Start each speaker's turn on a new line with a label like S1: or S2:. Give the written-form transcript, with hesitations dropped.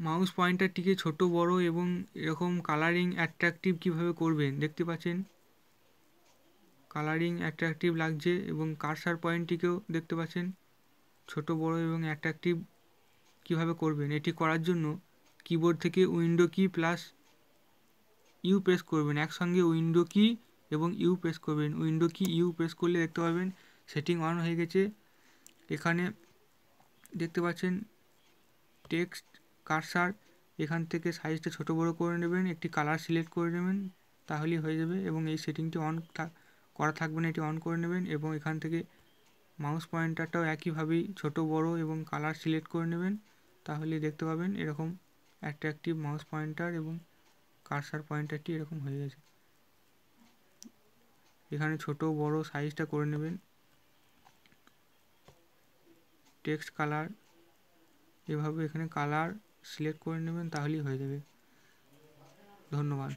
S1: Mouse পয়েন্টারটিকে ছোট বড় এবং এরকম কালারিং অ্যাট্রাকটিভ কীভাবে করবেন দেখতে পাচ্ছেন। কালারিং অ্যাট্রাকটিভ লাগছে এবং কার্সার পয়েন্টটিকেও দেখতে পাচ্ছেন ছোট বড় এবং অ্যাট্রাকটিভ কীভাবে করবেন। এটি করার জন্য কিবোর্ড থেকে উইন্ডো কি প্লাস ইউ প্রেস করবেন, একসঙ্গে উইন্ডো কি এবং ইউ প্রেস করবেন। উইন্ডো কি ইউ প্রেস করলে দেখতে পাবেন সেটিং অন হয়ে গেছে। এখানে দেখতে পাচ্ছেন টেক্সট কার্সার, এখান থেকে সাইজটা ছোট বড় করে নেবেন, একটি কালার সিলেক্ট করে নেবেন, তাহলেই হয়ে যাবে। এবং এই সেটিংটি অন করা থাকবে না, এটি অন করে নেবেন। এবং এখান থেকে মাউস পয়েন্টারটাও একইভাবেই ছোট বড় এবং কালার সিলেক্ট করে নেবেন, তাহলেই দেখতে পাবেন এরকম অ্যাট্রাকটিভ মাউস পয়েন্টার এবং কার্সার পয়েন্টারটি এরকম হয়ে গেছে। এখানে ছোট বড় সাইজটা করে নেবেন, টেক্সট কালার এভাবে এখানে কালার সিলেক্ট করে নেবেন, তাহলেই হয়ে যাবে। ধন্যবাদ।